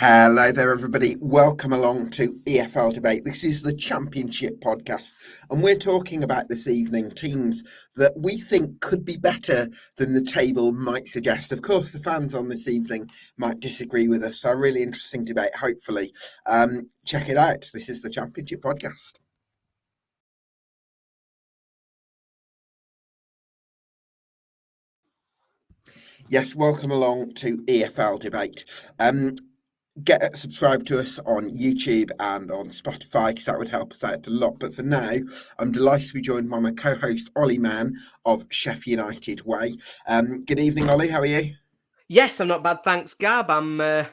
Hello there, everybody. Welcome along to EFL Debate. This is the Championship podcast, and we're talking about this evening teams that we think could be better than the table might suggest. Of course, the fans on this evening might disagree with us, so a really interesting debate, hopefully. Check it out. This is the Championship podcast. Yes, welcome along to EFL Debate. Get subscribed to us on YouTube and on Spotify because that would help us out a lot. But for now, I'm delighted to be joined by my co-host Oli Mann of Sheff United Way. Good evening, Oli. How are you? Yes, I'm not bad, thanks, Gab. I've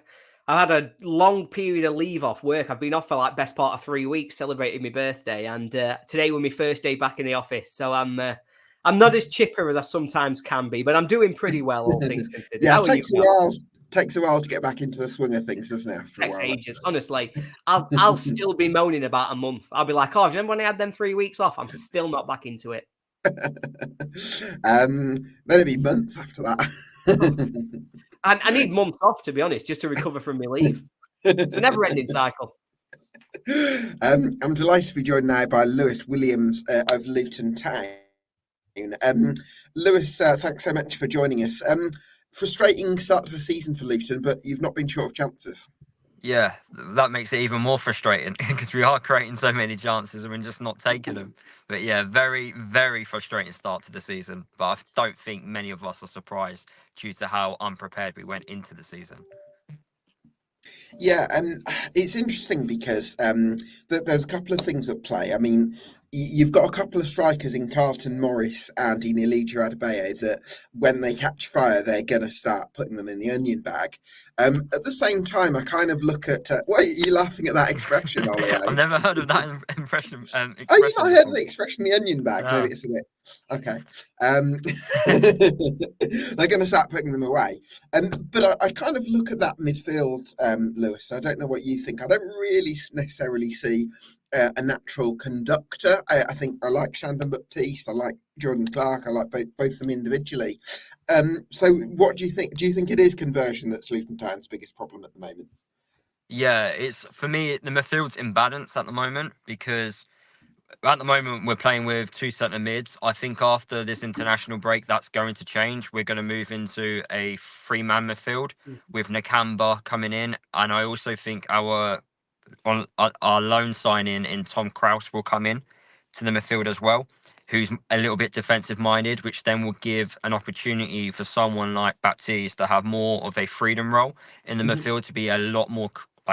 had a long period of leave off work. I've been off for like best part of 3 weeks, celebrating my birthday, and today was my first day back in the office. So I'm not as chipper as I sometimes can be, but I'm doing pretty well, all things considered. Yeah, How it are you? takes a while to get back into the swing of things, doesn't it? After Takes a while, ages, honestly. I'll still be moaning about a month. I'll be like, oh, do you remember when I had them 3 weeks off? I'm still not back into it. Then it'll be months after that. I need months off, to be honest, just to recover from my leave. It's a never-ending cycle. I'm delighted to be joined now by Lewis Williams of Luton Town. Lewis, thanks so much for joining us. Frustrating start to the season for Luton, but you've not been short of chances. Yeah, that makes it even more frustrating because we are creating so many chances and we're just not taking them. But yeah, very, very frustrating start to the season. But I don't think many of us are surprised due to how unprepared we went into the season. Yeah, it's interesting because there's a couple of things at play. I mean, you've got a couple of strikers in Carlton Morris and in Elijah Adebayo that when they catch fire, they're going to start putting them in the onion bag. At the same time, I kind of look at... why are you laughing at that expression, Ollie? I've never heard of that expression. Oh, you've not heard of the expression, the onion bag? No. Maybe it's a bit... Okay. They're going to start putting them away. But I kind of look at that midfield, Lewis. I don't know what you think. I don't really necessarily see a natural conductor. I think I like Shandon Baptiste. I like Jordan Clark. I like both of them individually. So what do you think? Do you think it is conversion that's Luton Town's biggest problem at the moment? Yeah, it's for me, the midfield's imbalance at the moment because at the moment we're playing with two centre mids. I think after this international break, that's going to change. We're going to move into a three-man midfield with Nakamba coming in. And I also think our loan signing in Tom Krause will come in to the midfield as well, who's a little bit defensive minded, which then will give an opportunity for someone like Baptiste to have more of a freedom role in the midfield, to be a lot more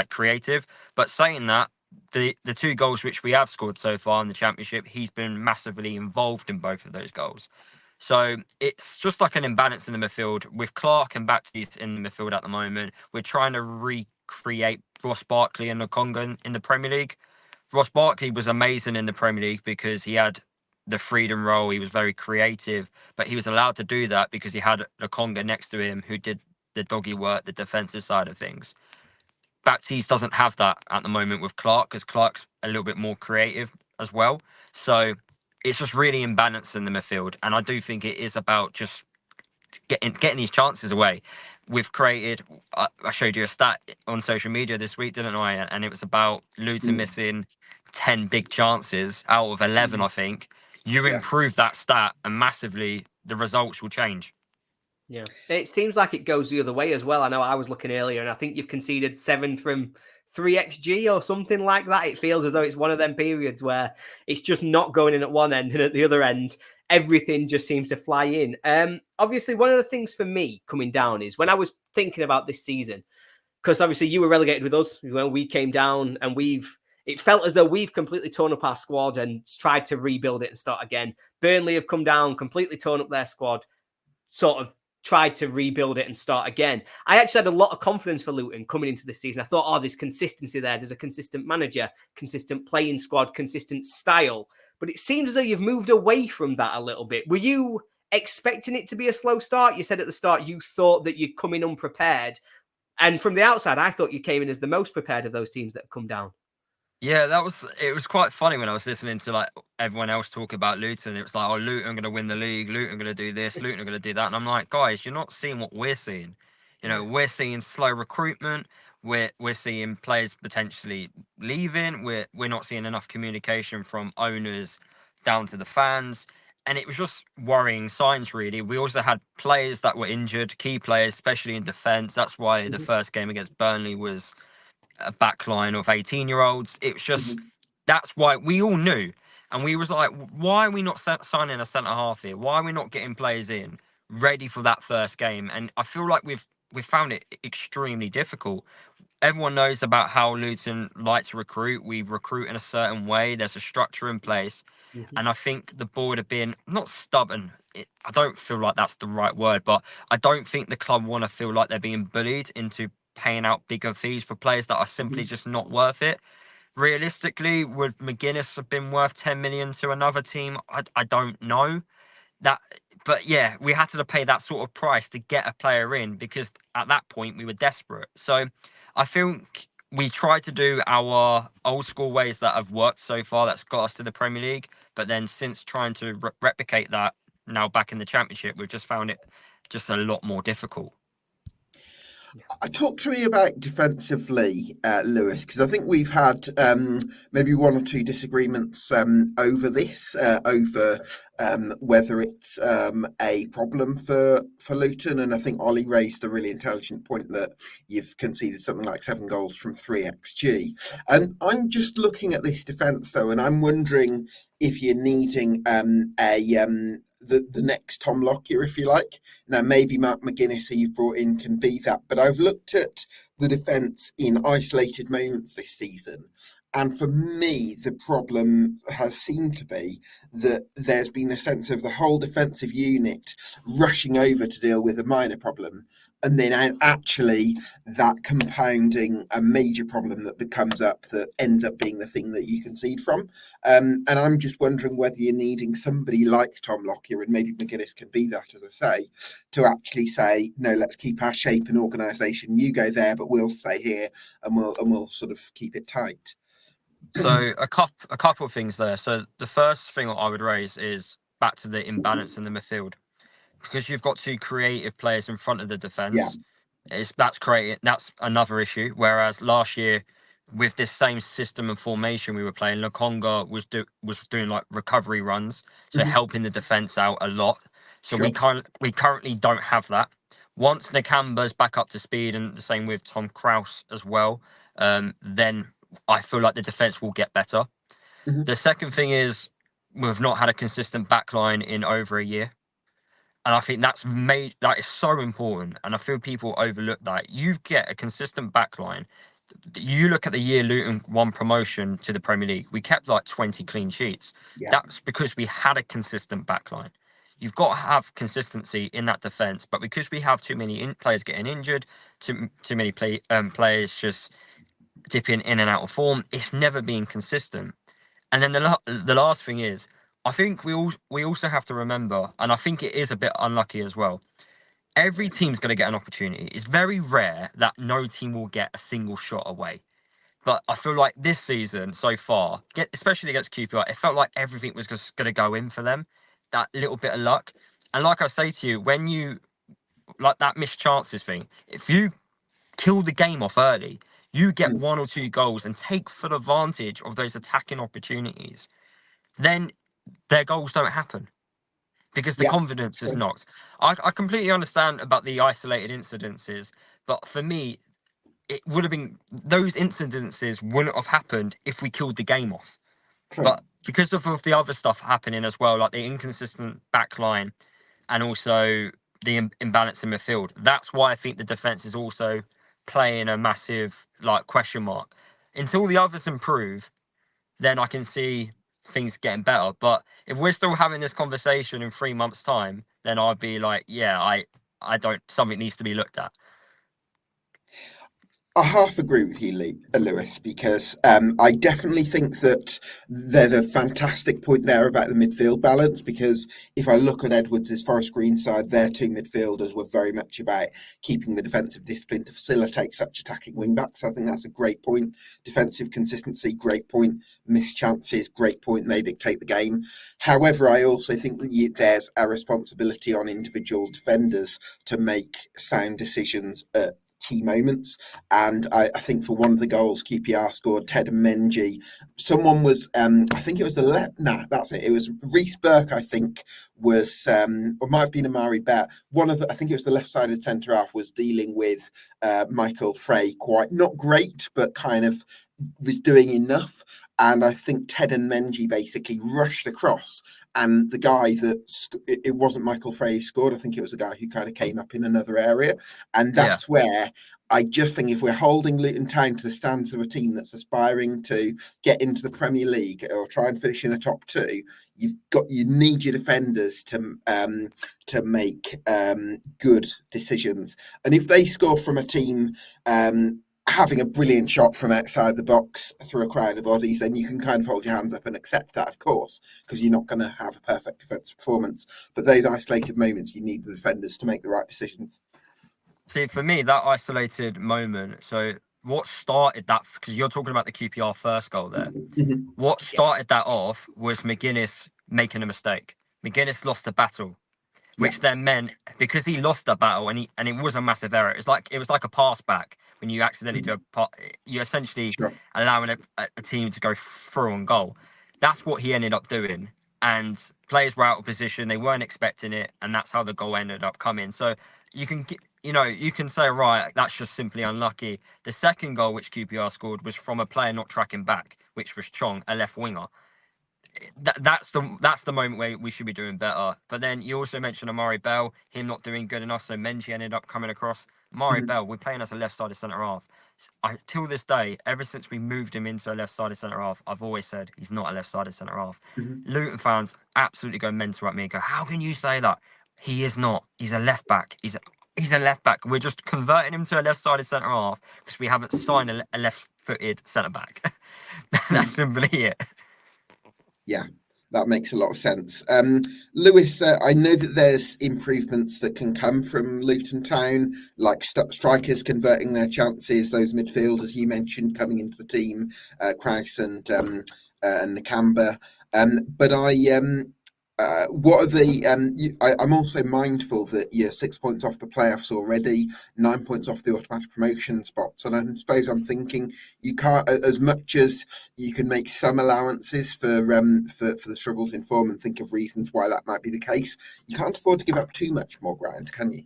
creative. But saying that, the two goals which we have scored so far in the Championship, he's been massively involved in both of those goals. So it's just like an imbalance in the midfield with Clark and Baptiste in the midfield at the moment. We're trying to recreate Ross Barkley and Lokonga in the Premier League. Ross Barkley was amazing in the Premier League because he had the freedom role. He was very creative, but he was allowed to do that because he had Lokonga next to him who did the doggy work, the defensive side of things. Baptiste doesn't have that at the moment with Clark because Clark's a little bit more creative as well. So it's just really imbalanced in the midfield. And I do think it is about just getting these chances away. We've created, I showed you a stat on social media this week, didn't I? And it was about Luton missing 10 big chances out of 11, I think. You improve that stat and massively, the results will change. Yeah, it seems like it goes the other way as well. I know I was looking earlier and I think you've conceded 7 from 3xG or something like that. It feels as though it's one of them periods where it's just not going in at one end and at the other end, everything just seems to fly in. Obviously, one of the things for me coming down is when I was thinking about this season, because obviously you were relegated with us when we came down and it felt as though we've completely torn up our squad and tried to rebuild it and start again. Burnley have come down, completely torn up their squad, sort of tried to rebuild it and start again. I actually had a lot of confidence for Luton coming into this season. I thought, oh, there's consistency there. There's a consistent manager, consistent playing squad, consistent style. But it seems as though you've moved away from that a little bit. Were you expecting it to be a slow start? You said at the start you thought that you'd come in unprepared. And from the outside, I thought you came in as the most prepared of those teams that have come down. Yeah, it was quite funny when I was listening to like everyone else talk about Luton. It was like, oh, Luton are going to win the league, Luton are going to do this, Luton are going to do that. And I'm like, guys, you're not seeing what we're seeing. You know, we're seeing slow recruitment. we're seeing players potentially leaving. We're not seeing enough communication from owners down to the fans. And it was just worrying signs, really. We also had players that were injured, key players, especially in defence. That's why the first game against Burnley was a back line of 18-year-olds. It was just, that's why we all knew. And we was like, why are we not signing a centre-half here? Why are we not getting players in ready for that first game? And I feel like we've found it extremely difficult. Everyone knows about how Luton like to recruit. We recruit in a certain way. There's a structure in place. And I think the board have been not stubborn. I don't feel like that's the right word, but I don't think the club want to feel like they're being bullied into paying out bigger fees for players that are simply just not worth it. Realistically, would McGuinness have been worth 10 million to another team? I don't know. But yeah, we had to pay that sort of price to get a player in because at that point we were desperate. So I think we tried to do our old school ways that have worked so far. That's got us to the Premier League. But then since trying to replicate that now back in the Championship, we've just found it just a lot more difficult. Talk to me about defensively, Lewis, because I think we've had maybe one or two disagreements over this, over whether it's a problem for Luton. And I think Oli raised the really intelligent point that you've conceded something like 7 goals from 3 XG. And I'm just looking at this defence, though, and I'm wondering if you're needing the next Tom Lockyer, if you like. Now, maybe Mark McGuinness, who you've brought in, can be that. But I've looked at the defence in isolated moments this season. And for me, the problem has seemed to be that there's been a sense of the whole defensive unit rushing over to deal with a minor problem. And then actually that compounding a major problem that becomes up that ends up being the thing that you concede from. And I'm just wondering whether you're needing somebody like Tom Lockyer, and maybe McGuinness can be that, as I say, to actually say, no, let's keep our shape and organisation. You go there, but we'll stay here, and we'll sort of keep it tight. So a couple of things there. So the first thing I would raise is back to the imbalance in the midfield. Because you've got 2 creative players in front of the defence, that's another issue. Whereas last year, with this same system and formation we were playing, Lokonga was doing like recovery runs, so helping the defence out a lot. So we currently don't have that. Once Nakamba's back up to speed, and the same with Tom Krause as well, then I feel like the defence will get better. The second thing is we've not had a consistent backline in over a year. And I think that is so important. And I feel people overlook that. You get a consistent backline. You look at the year Luton won promotion to the Premier League. We kept like 20 clean sheets. Yeah. That's because we had a consistent backline. You've got to have consistency in that defence. But because we have too many players getting injured, too many players just dipping in and out of form, it's never been consistent. And then the last thing is, I think we also have to remember, and I think it is a bit unlucky as well, every team's going to get an opportunity. It's very rare that no team will get a single shot away. But I feel like this season so far, especially against QPR, it felt like everything was just going to go in for them. That little bit of luck. And like I say to you, when you, like that missed chances thing, if you kill the game off early, you get 1 or 2 goals and take full advantage of those attacking opportunities, then their goals don't happen because the confidence is knocked. I completely understand about the isolated incidences, but for me, it would have been, those incidences wouldn't have happened if we killed the game off. True. But because of the other stuff happening as well, like the inconsistent back line and also the imbalance in midfield, that's why I think the defence is also playing a massive question mark. Until the others improve, then I can see things getting better. But if we're still having this conversation in 3 months' time, then I'd be like, yeah, I don't, something needs to be looked at. I half agree with you, Lewis, because I definitely think that there's a fantastic point there about the midfield balance, because if I look at Edwards' Forest Green side, their 2 midfielders were very much about keeping the defensive discipline to facilitate such attacking wing-backs. So I think that's a great point. Defensive consistency, great point. Missed chances, great point. They dictate the game. However, I also think that there's a responsibility on individual defenders to make sound decisions at key moments. And I think for one of the goals QPR scored, Ted and Menji, someone was, I think it was that's it. It was Reece Burke, I think, was, or might have been Amari Bear. I think it was the left-sided centre half, was dealing with Michael Frey quite, not great, but kind of was doing enough. And I think Ted and Menji basically rushed across, and the guy it wasn't Michael Frey who scored. I think it was a guy who kind of came up in another area. And that's where I just think if we're holding Luton Town to the standards of a team that's aspiring to get into the Premier League or try and finish in the top two, you need your defenders to make good decisions. And if they score from a team having a brilliant shot from outside the box through a crowd of bodies, then you can kind of hold your hands up and accept that, of course, because you're not going to have a perfect defensive performance. But those isolated moments, you need the defenders to make the right decisions. See, for me, that isolated moment, so what started that, because you're talking about the QPR first goal there, what started that off was McGuinness making a mistake. McGuinness lost the battle, which then meant, because he lost the battle, and it was a massive error, it was like a pass back. When you accidentally do a pass, you're essentially allowing a team to go through on goal. That's what he ended up doing. And players were out of position, they weren't expecting it, and that's how the goal ended up coming. So you can say, right, that's just simply unlucky. The second goal which QPR scored was from a player not tracking back, which was Chong, a left winger. That's the moment where we should be doing better. But then you also mentioned Amari Bell, him not doing good enough, so Menji ended up coming across. Amari Bell, we're playing as a left-sided centre-half. Till this day, ever since we moved him into a left-sided centre-half, I've always said he's not a left-sided centre-half. Luton fans absolutely go mental at me and go, how can you say that? He is not. He's a left-back. He's a left-back. We're just converting him to a left-sided centre-half because we haven't signed a left-footed centre-back. That's simply it. Yeah, that makes a lot of sense. Lewis, I know that there's improvements that can come from Luton Town, like strikers converting their chances, those midfielders you mentioned coming into the team, Kraus and Nakamba. But what are the? I'm also mindful that you're 6 points off the playoffs already, 9 points off the automatic promotion spots, and I suppose I'm thinking you can't, as much as you can make some allowances for the struggles in form and think of reasons why that might be the case. You can't afford to give up too much more ground, can you?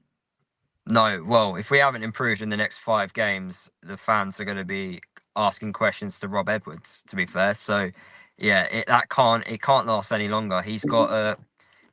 No. Well, if we haven't improved in the next 5 games, the fans are going to be asking questions to Rob Edwards. To be fair, so. Yeah, it can't last any longer. He's got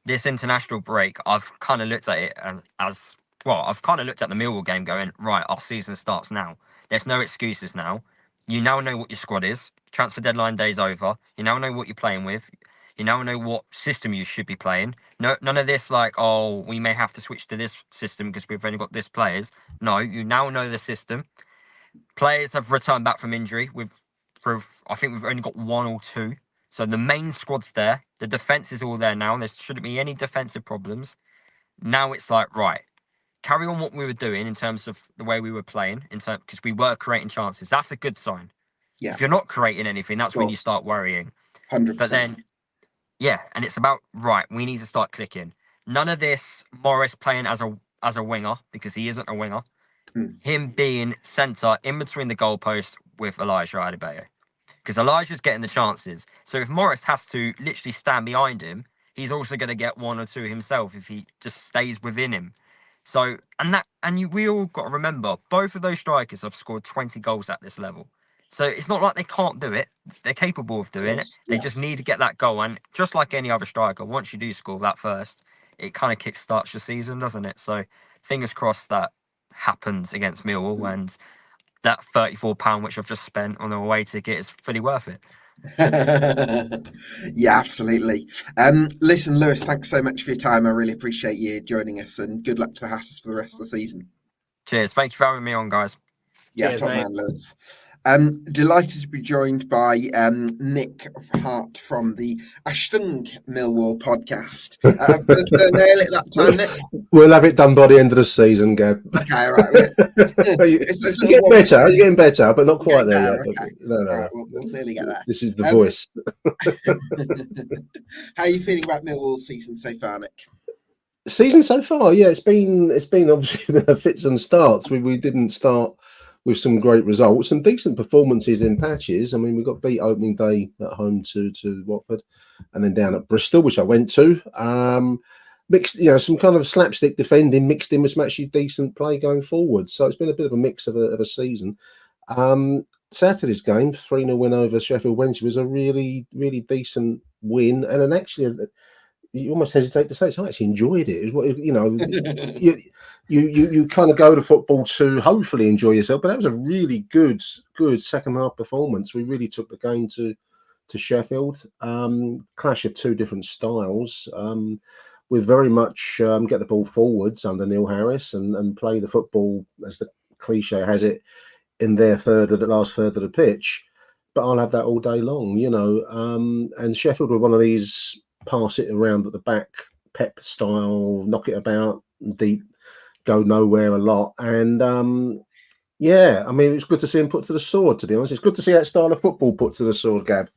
this international break. I've kind of looked at it as well. I've kind of looked at the Millwall game, going, right, our season starts now. There's no excuses now. You now know what your squad is. Transfer deadline day's over. You now know what you're playing with. You now know what system you should be playing. No, none of this like, oh, we may have to switch to this system because we've only got this players. No, you now know the system. Players have returned back from injury. I think we've only got 1 or 2. So the main squad's there. The defence is all there now. There shouldn't be any defensive problems. Now it's like, right, carry on what we were doing in terms of the way we were playing, because we were creating chances. That's a good sign. Yeah. If you're not creating anything, that's when you start worrying. 100%. But then, yeah, and it's about, right, we need to start clicking. None of this Morris playing as a winger, because he isn't a winger. Him being centre in between the goalposts with Elijah Adebayo. Because Elijah's getting the chances. So if Morris has to literally stand behind him, he's also going to get 1 or 2 himself if he just stays within him. So, we all got to remember, both of those strikers have scored 20 goals at this level. So it's not like they can't do it. They're capable of doing it. They just need to get that goal. And just like any other striker, once you do score that first, it kind of kickstarts your season, doesn't it? So fingers crossed that happens against Millwall, and that £34 which I've just spent on the away ticket is fully worth it. Yeah, absolutely. Listen, Lewis, thanks so much for your time. I really appreciate you joining us, and good luck to the Hatters for the rest of the season. Cheers. Thank you for having me on, guys. Yeah, top man, Lewis. Delighted to be joined by Nick of Hart from the Achtung Millwall Podcast. Going to nail it that time, Nick? We'll have it done by the end of the season, Gab. Okay, right. You're getting better. You're getting better, but not quite there yet. Okay. No. Right, we'll nearly get there. This is the voice. How are you feeling about Millwall season so far, Nick? Season so far, yeah, it's been obviously fits and starts. We didn't start with some great results and decent performances in patches. I mean, we got beat opening day at home to Watford, and then down at Bristol, which I went to. Mixed, some kind of slapstick defending mixed in with some actually decent play going forward. So it's been a bit of a mix of a season. Saturday's game, 3-0 win over Sheffield Wednesday, was a really, really decent win, and an actually. You almost hesitate to say it. I actually enjoyed it. You kind of go to football to hopefully enjoy yourself, but that was a really good second half performance. We really took the game to Sheffield. Clash of two different styles. We very much get the ball forwards under Neil Harris and play the football, as the cliche has it, in their last third of the pitch. But I'll have that all day long, and Sheffield were one of these pass it around at the back, Pep style, knock it about, deep, go nowhere a lot. And it's good to see him put to the sword, to be honest. It's good to see that style of football put to the sword, Gab.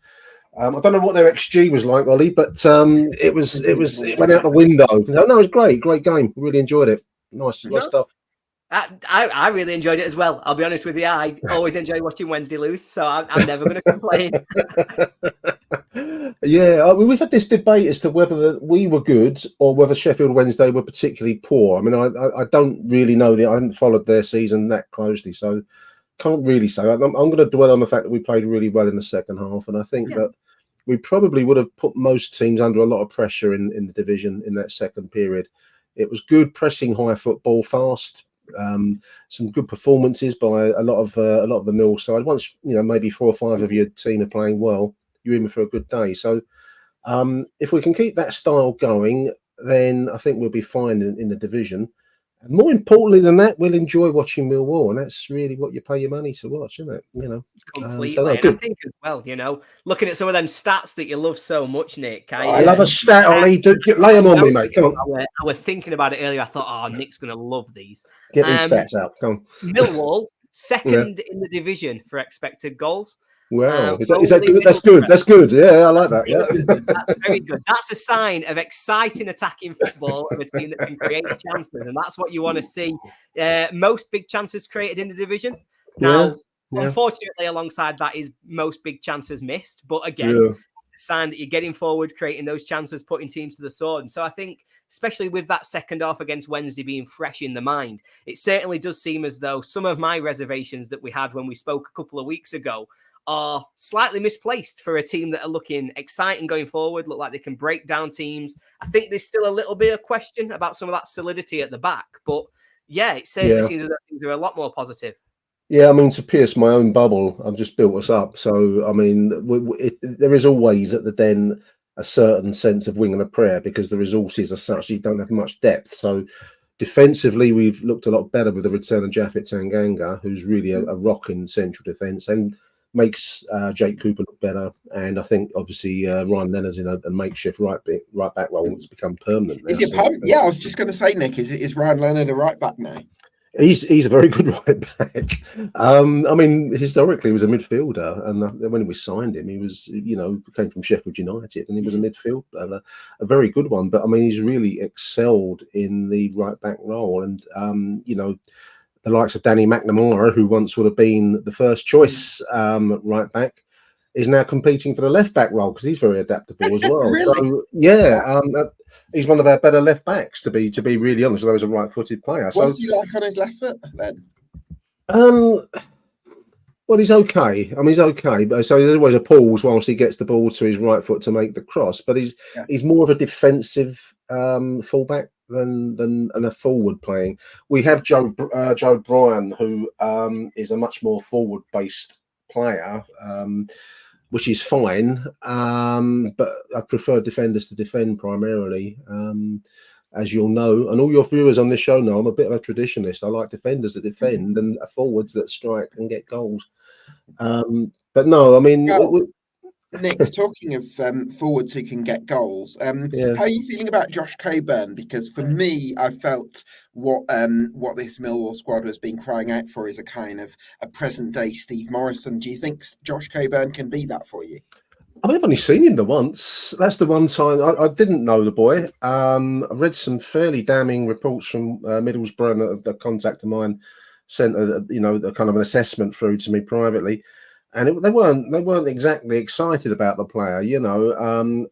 I don't know what their XG was like, Ollie, but it went out the window. No, it was great game. Really enjoyed it. Nice stuff. I really enjoyed it as well. I'll be honest with you. I always enjoy watching Wednesday lose, so I'm never going to complain. Yeah, we've had this debate as to whether we were good or whether Sheffield Wednesday were particularly poor. I mean, I don't really know. I haven't followed their season that closely, so can't really say. I'm going to dwell on the fact that we played really well in the second half, and I think that we probably would have put most teams under a lot of pressure in the division in that second period. It was good pressing, high football, fast. Some good performances by a lot of the Mill side. Once maybe 4 or 5 of your team are playing well, you're in for a good day. So if we can keep that style going, then I think we'll be fine in the division. And more importantly than that, we'll enjoy watching Millwall, and that's really what you pay your money to watch, isn't it? Completely. And I think as well, looking at some of them stats that you love so much, Nick. I love a stat, Ollie. Lay them on me, mate. Come on. I was thinking about it earlier. I thought, Nick's going to love these. Get these stats out. Come on. Millwall, second in the division for expected goals. Wow, is that good? That's good. That's good. Yeah, I like that. Yeah, that's very good. That's a sign of exciting attacking football of a team that can create chances, and that's what you want to see. Most big chances created in the division. Now, unfortunately, alongside that is most big chances missed. But again, a sign that you're getting forward, creating those chances, putting teams to the sword. And so I think, especially with that second half against Wednesday being fresh in the mind, it certainly does seem as though some of my reservations that we had when we spoke a couple of weeks ago are slightly misplaced for a team that are looking exciting going forward, look like they can break down teams. I think there's still a little bit of question about some of that solidity at the back, but it certainly seems as though things are a lot more positive. Yeah, I mean, to pierce my own bubble, I've just built us up. So, I mean, there is always at the Den a certain sense of wing and a prayer because the resources are such, you don't have much depth. So, defensively, we've looked a lot better with the return of Japhet Tanganga, who's really a rock in central defence, and makes Jake Cooper look better. And I think, obviously, Ryan Leonard's in a makeshift right back role that's become permanent now. I was just going to say, Nick, is Ryan Leonard a right back now? He's a very good right back. I mean, historically, he was a midfielder, and when we signed him, he was, came from Sheffield United, and he was a midfielder, a very good one. But I mean, he's really excelled in the right back role, and the likes of Danny McNamara, who once would have been the first choice right back, is now competing for the left back role because he's very adaptable as well. Really? So he's one of our better left backs to be really honest. Although he's a right-footed player. What's he like on his left foot then? Well, he's okay. I mean, he's okay, but so there's always a pause whilst he gets the ball to his right foot to make the cross. But he's more of a defensive fullback than a forward playing. We have Joe Bryan, who is a much more forward-based player. Which is fine, but I prefer defenders to defend primarily, as you'll know, and all your viewers on this show know. I'm a bit of a traditionalist. I like defenders that defend and forwards that strike and get goals. But no, I mean, Nick, talking of forwards who can get goals, how are you feeling about Josh Coburn? Because for me, I felt what this Millwall squad has been crying out for is a kind of a present-day Steve Morrison. Do you think Josh Coburn can be that for you? I've only seen him the once. That's the one time I didn't know the boy. I read some fairly damning reports from Middlesbrough, and a contact of mine sent a kind of an assessment through to me privately, and they weren't exactly excited about the player.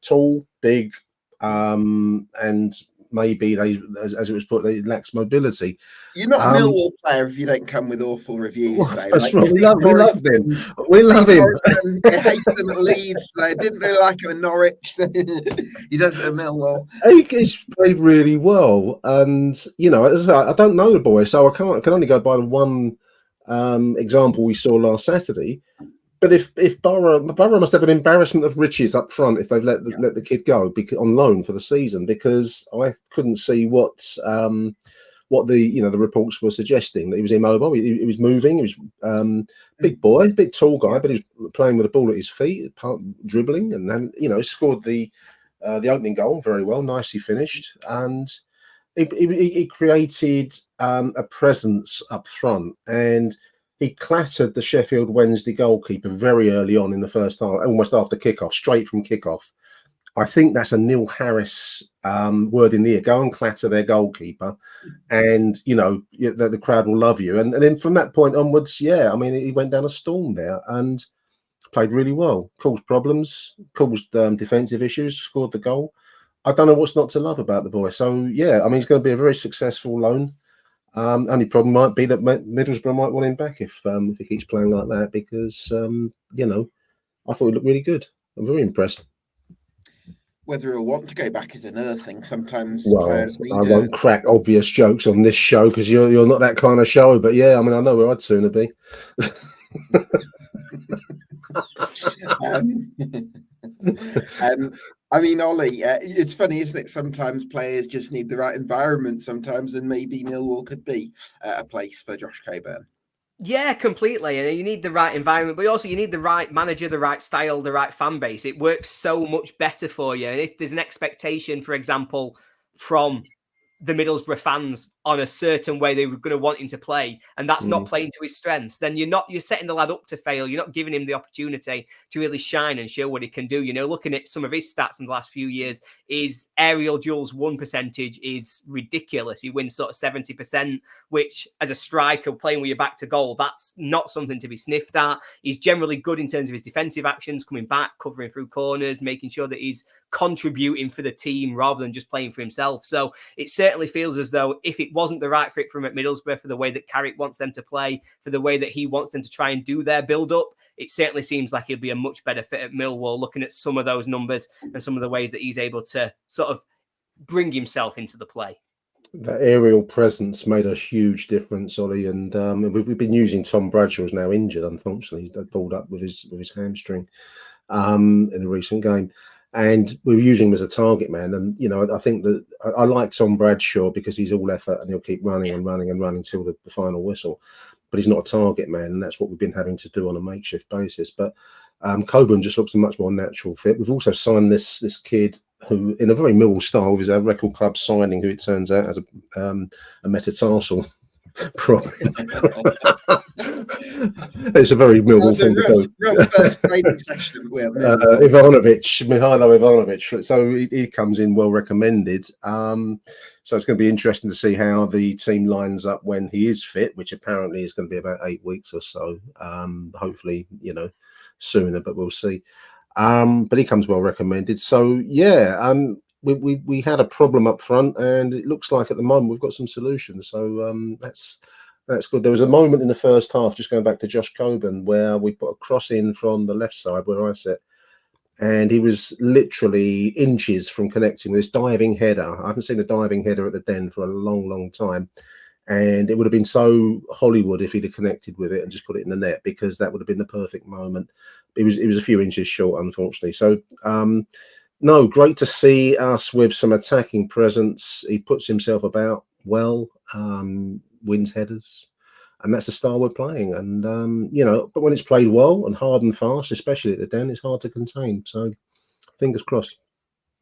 Tall, big, and maybe as it was put, they lacks mobility. You're not a Millwall player if you don't come with awful reviews, though. That's right. We love him. We love him. They hate them at Leeds. They didn't really like him at Norwich. He does it at Millwall. He's played really well, and as I don't know the boy, so I can only go by the one example we saw last Saturday. But if Borough must have an embarrassment of riches up front if they've let the kid go on loan for the season, because I couldn't see what the reports were suggesting, that he was immobile. He was moving. He was big boy, big tall guy, but he was playing with the ball at his feet, dribbling, and then scored the opening goal very well, nicely finished, and he created a presence up front, and he clattered the Sheffield Wednesday goalkeeper very early on in the first half, almost after kickoff, straight from kickoff. I think that's a Neil Harris word in the ear. Go and clatter their goalkeeper, and the crowd will love you. And then from that point onwards, he went down a storm there and played really well. Caused problems, caused defensive issues, scored the goal. I don't know what's not to love about the boy. So he's going to be a very successful loan. Only problem might be that Middlesbrough might want him back if he keeps playing like that, because I thought he looked really good. I'm very impressed. Whether he'll want to go back is another thing. Sometimes players need. I won't crack obvious jokes on this show because you're not that kind of show. But I know where I'd sooner be. Ollie, it's funny, isn't it? Sometimes players just need the right environment sometimes, and maybe Millwall could be a place for Josh Coburn. Yeah, completely. And you need the right environment, but also you need the right manager, the right style, the right fan base. It works so much better for you. And if there's an expectation, for example, from the Middlesbrough fans on a certain way they were going to want him to play, and that's not playing to his strengths, then you're setting the lad up to fail. You're not giving him the opportunity to really shine and show what he can do. Looking at some of his stats in the last few years, his aerial duels won percentage is ridiculous. He wins sort of 70%, which as a striker playing with your back to goal, that's not something to be sniffed at. He's generally good in terms of his defensive actions, coming back, covering through corners, making sure that he's contributing for the team rather than just playing for himself. So it certainly feels as though if it wasn't the right fit for him at Middlesbrough, for the way that Carrick wants them to play, for the way that he wants them to try and do their build-up, it certainly seems like he'll be a much better fit at Millwall, looking at some of those numbers and some of the ways that he's able to sort of bring himself into the play. That aerial presence made a huge difference, Ollie, and we've been using Tom Bradshaw's now injured, unfortunately. He's pulled up with his hamstring in a recent game. And we were using him as a target man. And, I think that I like Tom Bradshaw because he's all effort and he'll keep running and running and running till the final whistle. But he's not a target man. And that's what we've been having to do on a makeshift basis. But Coburn just looks a much more natural fit. We've also signed this kid who, in a very Millwall style, is a record club signing, who it turns out has a metatarsal problem. It's a very Millwall thing to do. First training session. Mihailo Ivanovic. So he comes in well recommended. So it's going to be interesting to see how the team lines up when he is fit, which apparently is going to be about 8 weeks or so. Hopefully, sooner, but we'll see. But he comes well recommended. So we had a problem up front, and it looks like at the moment we've got some solutions. So that's good. There was a moment in the first half, just going back to Josh Coburn, where we put a cross in from the left side where I sit, and he was literally inches from connecting with this diving header. I haven't seen a diving header at the Den for a long, long time. And it would have been so Hollywood if he'd have connected with it and just put it in the net, because that would have been the perfect moment. It was a few inches short, unfortunately. So, no, great to see us with some attacking presence. He puts himself about well, wins headers, and that's the style we're playing. And, but when it's played well and hard and fast, especially at the Den, it's hard to contain. So, fingers crossed.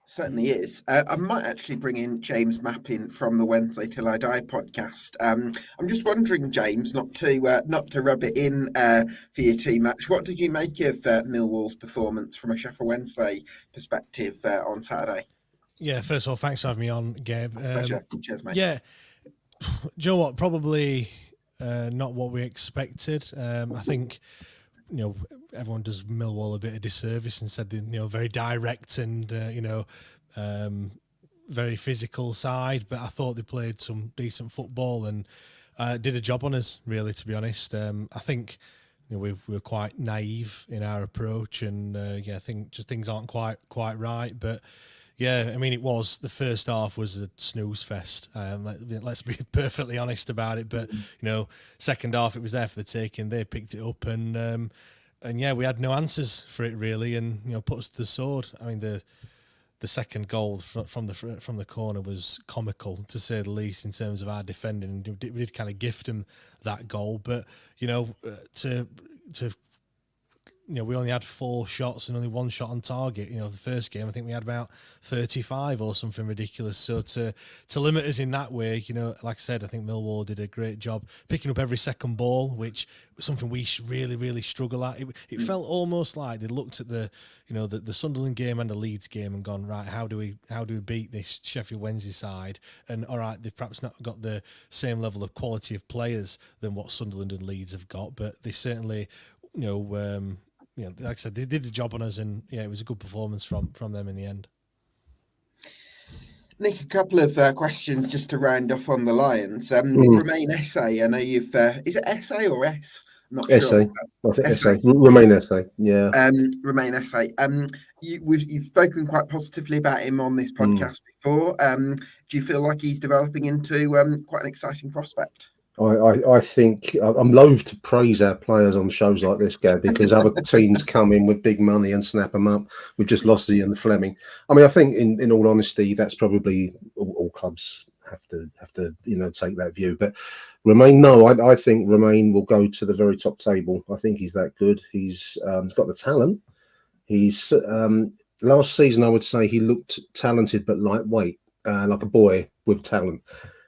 Certainly is. I might actually bring in James Mappin from the Wednesday Till I Die podcast. I'm just wondering, James, not to rub it in for you too much. What did you make of Millwall's performance from a Sheffield Wednesday perspective on Saturday? Yeah, first of all, thanks for having me on, Gabe. Pleasure. Cheers, mate. Yeah, do you know what? Probably not what we expected. I think, everyone does Millwall a bit of disservice and said, very direct and, very physical side, but I thought they played some decent football and did a job on us, really, to be honest. I think we were quite naive in our approach and, I think just things aren't quite right, but yeah, I mean, it was the first half was a snooze fest. Let's be perfectly honest about it. But second half it was there for the taking. They picked it up, and yeah, we had no answers for it really, and put us to the sword. I mean, the second goal from the corner was comical to say the least in terms of our defending. We did kind of gift them that goal, but we only had 4 shots and only 1 shot on target. The first game, I think we had about 35 or something ridiculous. So to limit us in that way, like I said, I think Millwall did a great job picking up every second ball, which was something we really, really struggle at. It felt almost like they looked at the Sunderland game and the Leeds game and gone, right, how do we beat this Sheffield Wednesday side? And all right, they've perhaps not got the same level of quality of players than what Sunderland and Leeds have got, but they certainly, like I said, they did the job on us, and yeah, it was a good performance from them in the end. Nick, a couple of questions just to round off on the Lions. Remain Essay. I know you've. Is it Essay or S? I'm not Essay. sure. I think Essay. Remain Essay. Yeah. Remain Essay. You've spoken quite positively about him on this podcast before. Do you feel like he's developing into quite an exciting prospect? I think I'm loath to praise our players on shows like this, Gab, because other teams come in with big money and snap them up. We've just lost Ian Fleming. I mean, I think in all honesty, that's probably all clubs have to take that view. But Remain, no, I think Remain will go to the very top table. I think he's that good. He's got the talent. He's last season, I would say he looked talented but lightweight, like a boy with talent.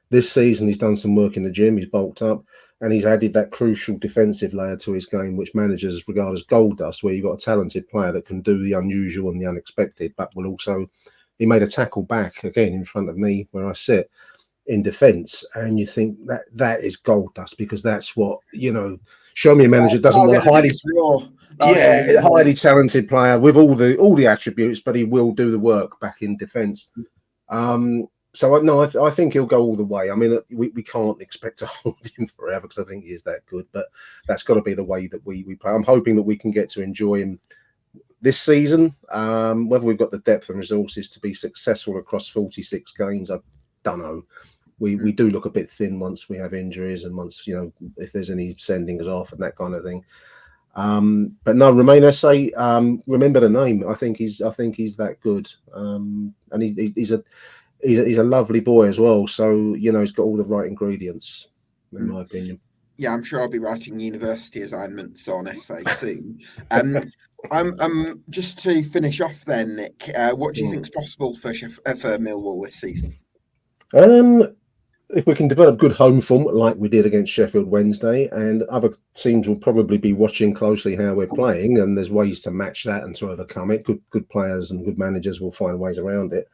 This season, he's done some work in the gym. He's bulked up, and he's added that crucial defensive layer to his game, which managers regard as gold dust, where you've got a talented player that can do the unusual and the unexpected, but will also. He made a tackle back again in front of me where I sit in defence, and you think that is gold dust because that's what Show me a manager doesn't want a highly talented player with all the attributes, but he will do the work back in defence. So no, I think he'll go all the way. I mean, we can't expect to hold him forever because I think he is that good, but that's got to be the way that we play. I'm hoping that we can get to enjoy him this season. Whether we've got the depth and resources to be successful across 46 games, I don't know. We do look a bit thin once we have injuries and once, if there's any sending us off and that kind of thing. But no, Remain Essay, remember the name. I think he's that good. And he's a lovely boy as well. So, he's got all the right ingredients, in my opinion. Yeah, I'm sure I'll be writing university assignments on Essay soon. Just to finish off then, Nick, what do you think is possible for Millwall this season? If we can develop good home form like we did against Sheffield Wednesday, and other teams will probably be watching closely how we're playing, and there's ways to match that and to overcome it. Good players and good managers will find ways around it.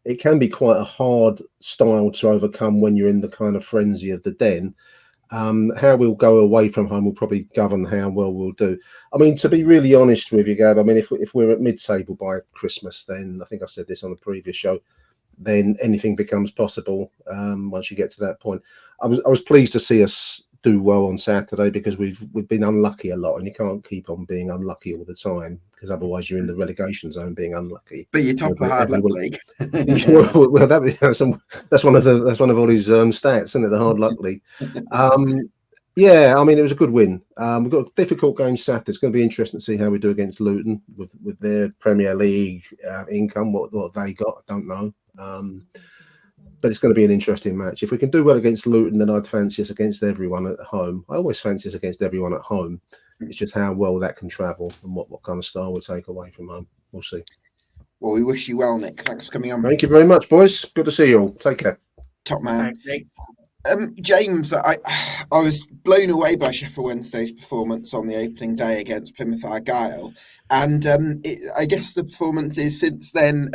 It can be quite a hard style to overcome when you're in the kind of frenzy of the Den. How we'll go away from home will probably govern how well we'll do. I mean, to be really honest with you, Gab, I mean, if we're at mid-table by Christmas, then I think I said this on the previous show, then anything becomes possible once you get to that point. I was pleased to see us do well on Saturday because we've been unlucky a lot, and you can't keep on being unlucky all the time because otherwise you're in the relegation zone being unlucky. But you're top of the hard luck league. Well, that's one of Oli's stats, isn't it? The hard luck league. Yeah, I mean, it was a good win. We've got a difficult game Saturday. It's going to be interesting to see how we do against Luton with their Premier League income. What they got, I don't know. But it's going to be an interesting match. If we can do well against Luton, then I'd fancy us against everyone at home. I always fancy us against everyone at home. It's just how well that can travel and what kind of style we'll take away from home. We'll see. Well, we wish you well, Nick. Thanks for coming on. Thank you very much, boys. Good to see you all. Take care. Top man. Thanks, Nick. James, I was blown away by Sheffield Wednesday's performance on the opening day against Plymouth Argyle, and I guess the performances since then,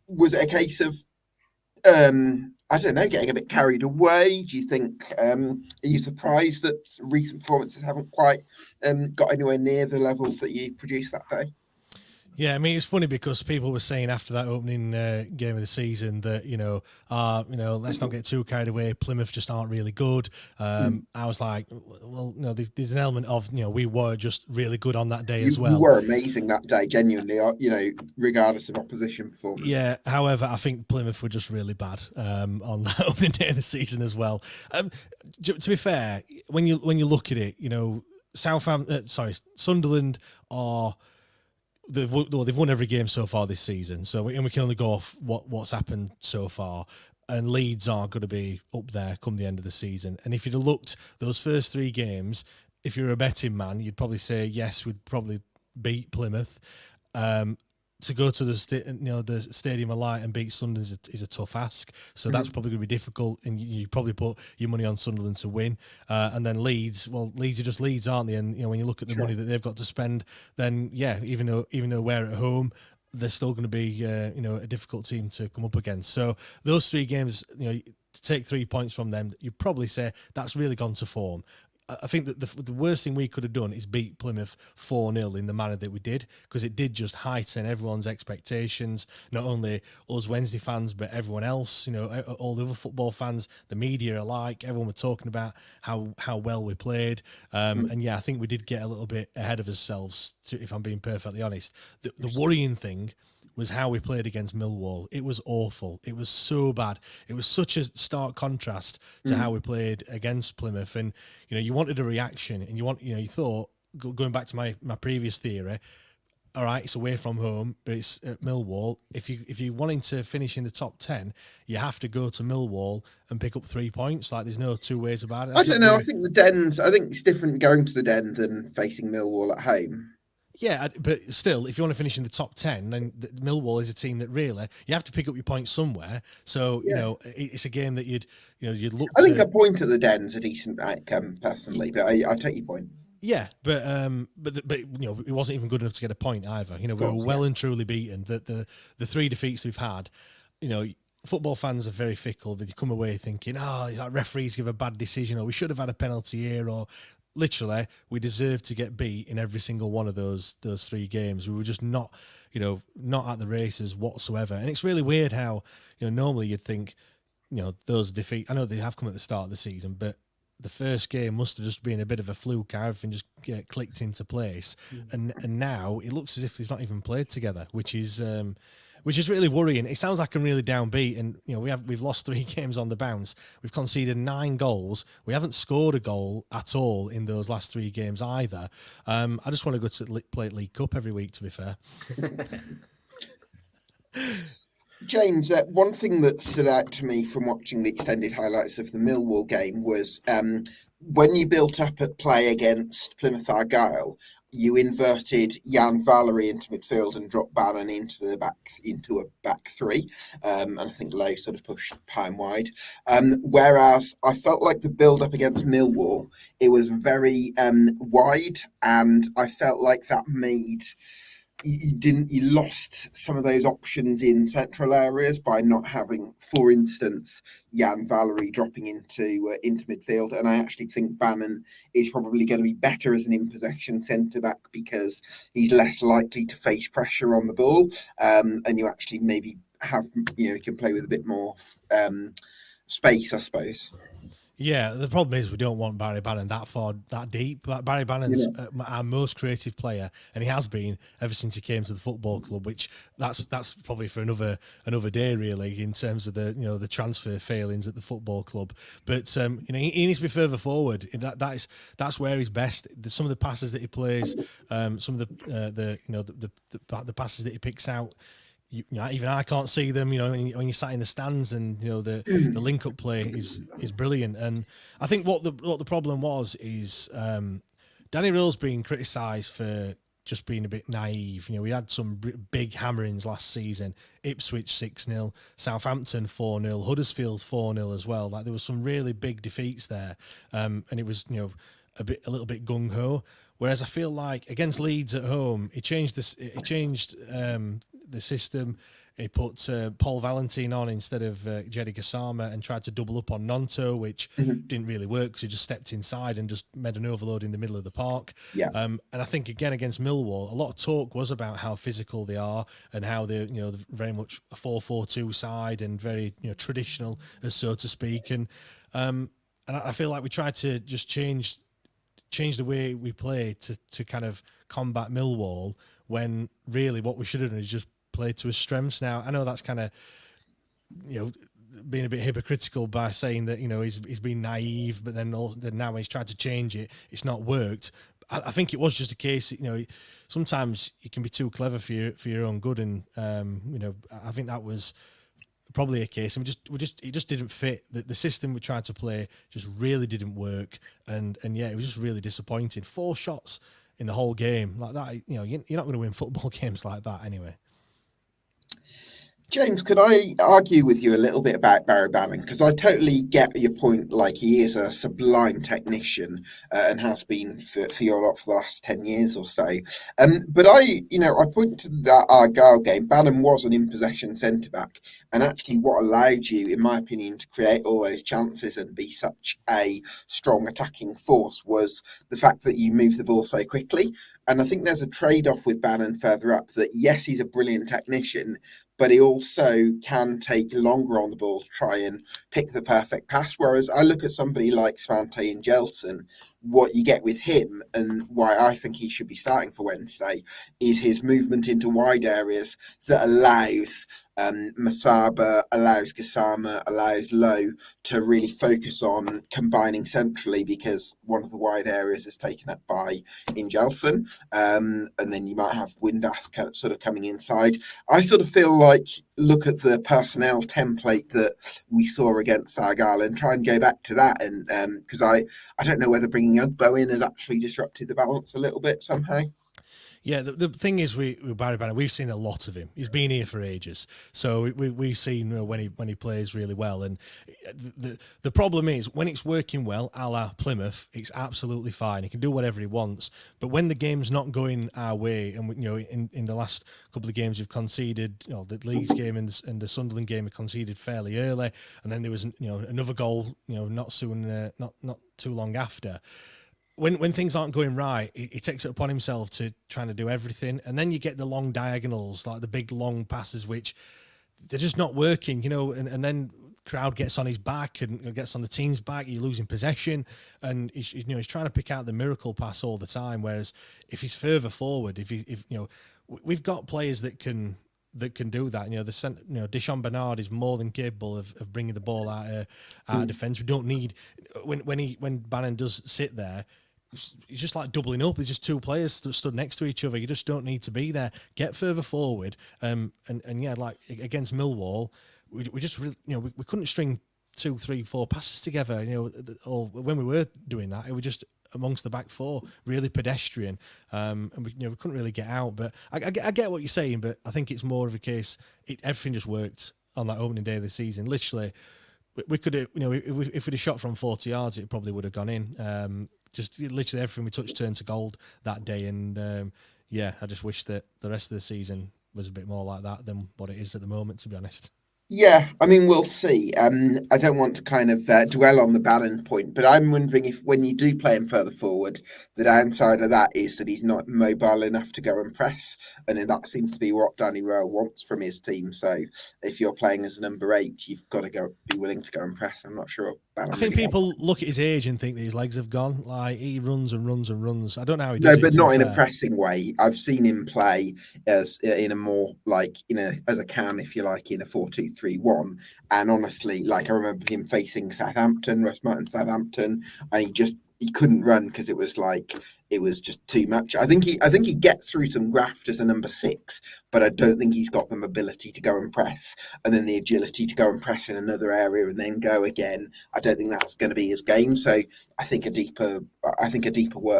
was it a case of I don't know, getting a bit carried away? Do you think, are you surprised that recent performances haven't quite got anywhere near the levels that you produced that day? Yeah, I mean, it's funny because people were saying after that opening game of the season that, let's not get too carried away. Plymouth just aren't really good. I was like, well, there's an element of, we were just really good on that day as well. You were amazing that day, genuinely, regardless of opposition performance. Yeah, however, I think Plymouth were just really bad on that opening day of the season as well. To be fair, when you look at it, Sunderland are... They've won every game so far this season, and we can only go off what's happened so far. And Leeds are going to be up there come the end of the season. And if you'd have looked those first 3 games, if you're a betting man, you'd probably say yes, we'd probably beat Plymouth. To go to the Stadium of Light and beat Sunderland is a tough ask. So that's probably going to be difficult, and you probably put your money on Sunderland to win. And then Leeds are just Leeds, aren't they? And when you look at the money that they've got to spend, then even though we're at home, they're still going to be a difficult team to come up against. So those 3 games, to take 3 points from them, you probably say that's really gone to form. I think that the worst thing we could have done is beat Plymouth 4-0 in the manner that we did, because it did just heighten everyone's expectations, not only us Wednesday fans, but everyone else, all the other football fans, the media alike, everyone were talking about how well we played. And yeah, I think we did get a little bit ahead of ourselves, if I'm being perfectly honest. The worrying thing was how we played against Millwall. It was awful. It was so bad. It was such a stark contrast to how we played against Plymouth. And, you wanted a reaction, and you thought, going back to my previous theory, all right, it's away from home, but it's at Millwall. If you're wanting to finish in the top 10, you have to go to Millwall and pick up 3 points. Like, there's no two ways about it. I don't know. I think it's different going to the Dens than facing Millwall at home. Yeah, but still, if you want to finish in the top 10, then Millwall is a team that really you have to pick up your points somewhere. So it's a game that you'd look. I think a point at the Den's a decent outcome personally, but I take your point. Yeah, but it wasn't even good enough to get a point either. We were well and truly beaten. The 3 defeats we've had, football fans are very fickle. But you come away thinking, that referees give a bad decision, or we should have had a penalty here, or. Literally, we deserved to get beat in every single one of those 3 games. We were just not at the races whatsoever. And it's really weird how, normally you'd think, those defeats, I know they have come at the start of the season, but the first game must have just been a bit of a fluke. Everything just clicked into place. And now it looks as if they've not even played together, which is really worrying. It sounds like I'm really downbeat, and we've lost 3 games on the bounce. We've conceded 9 goals. We haven't scored a goal at all in those last 3 games either. I just want to go to play League Cup every week, to be fair. James, one thing that stood out to me from watching the extended highlights of the Millwall game was when you built up at play against Plymouth Argyle, you inverted Jan Valery into midfield and dropped Bannon into a back 3, and I think Lowe sort of pushed high and wide. Whereas I felt like the build-up against Millwall, it was very wide, and I felt like that made you lost some of those options in central areas by not having, for instance, Jan Valery dropping into midfield. And I actually think Bannon is probably going to be better as an in-possession centre-back because he's less likely to face pressure on the ball. And you actually maybe have, you can play with a bit more space, I suppose. Yeah, the problem is we don't want Barry Bannon that deep. Barry Bannon's our most creative player, and he has been ever since he came to the football club. Which that's probably for another day, really, in terms of the transfer failings at the football club. But he needs to be further forward. That's where he's best. Some of the passes that he plays, some of the passes that he picks out. Even I can't see them, when you sat in the stands, and the link-up play is brilliant. And I think what the problem was is Danny Rill's being criticised for just being a bit naive. We had some big hammerings last season. Ipswich 6-0, Southampton 4-0, Huddersfield 4-0 as well. Like there was some really big defeats there, and it was a little bit gung ho. Whereas I feel like against Leeds at home, he changed this. It changed the system. He put Paul Valentin on instead of Jedi Gassama and tried to double up on Nonto, which didn't really work because he just stepped inside and just made an overload in the middle of the park. Yeah. And I think, again, against Millwall, a lot of talk was about how physical they are and how they're, very much a 4-4-2 side and very, traditional, so to speak. And I feel like we tried to just change the way we play to kind of combat Millwall, when really what we should have done is just play to his strengths. Now, I know that's kind of, being a bit hypocritical by saying that, he's been naive, but then now when he's tried to change it, it's not worked. I think it was just a case, sometimes you can be too clever for your own good. And, I think that was probably a case. And it just didn't fit. The system we tried to play just really didn't work. And yeah, it was just really disappointing. 4 shots in the whole game like that. You're not going to win football games like that anyway. James, could I argue with you a little bit about Barry Bannon? Because I totally get your point. Like, he is a sublime technician and has been for your lot for the last 10 years or so. But I point to that Argyle game. Bannon was an in-possession centre-back. And actually what allowed you, in my opinion, to create all those chances and be such a strong attacking force was the fact that you move the ball so quickly. And I think there's a trade-off with Bannon further up that, yes, he's a brilliant technician, but he also can take longer on the ball to try and pick the perfect pass. Whereas I look at somebody like Svante and Jeltsin, what you get with him and why I think he should be starting for Wednesday is his movement into wide areas that allows Masaba, allows Gassama, allows Lowe to really focus on combining centrally, because one of the wide areas is taken up by Ingelson, and then you might have Windass sort of coming inside. I sort of feel like, look at the personnel template that we saw against Argyle and try and go back to that, and because I don't know whether bringing Ugbo in has actually disrupted the balance a little bit somehow. Yeah, the thing is, with Barry Bannon, we've seen a lot of him. He's been here for ages, so we've seen when he plays really well. And the problem is, when it's working well, a la Plymouth, it's absolutely fine. He can do whatever he wants. But when the game's not going our way, and in the last couple of games we've conceded, the Leeds game and the Sunderland game we conceded fairly early, and then there was another goal, not too long after. When things aren't going right, he takes it upon himself to trying to do everything. And then you get the long diagonals, like the big long passes, which they're just not working, and then crowd gets on his back and gets on the team's back. You're losing possession, and he's trying to pick out the miracle pass all the time. Whereas if he's further forward, we've got players that can do that. Dishon Bernard is more than capable of bringing the ball out of defence. We don't need when Bannon does sit there. It's just like doubling up. There's just 2 players stood next to each other. You just don't need to be there. Get further forward. And yeah, like against Millwall, we just really, we couldn't string 2, 3, 4 passes together. Or when we were doing that, it was just amongst the back 4, really pedestrian. And we couldn't really get out. But I get what you're saying, but I think it's more of a case. Everything just worked on that opening day of the season. Literally, we could have, if we'd have shot from 40 yards, it probably would have gone in. Just literally everything we touched turned to gold that day. And I just wish that the rest of the season was a bit more like that than what it is at the moment, to be honest. Yeah, I mean, we'll see. I don't want to kind of dwell on the Bannon point, but I'm wondering if when you do play him further forward, the downside of that is that he's not mobile enough to go and press. And that seems to be what Danny Rowe wants from his team. So if you're playing as a number 8, you've got to be willing to go and press. I'm not sure. I think people look at his age and think that his legs have gone. Like, he runs and runs and runs. I don't know how he does it. No, but not in a pressing way. I've seen him play as in a more as a cam, if you like, in a 4-2-3-1. And honestly, like, I remember him facing Southampton, Russ Martin, Southampton, and he couldn't run because it was like it was just too much. I think he gets through some graft as a number 6, but I don't think he's got the mobility to go and press, and then the agility to go and press in another area and then go again. I don't think that's going to be his game. So I think a deeper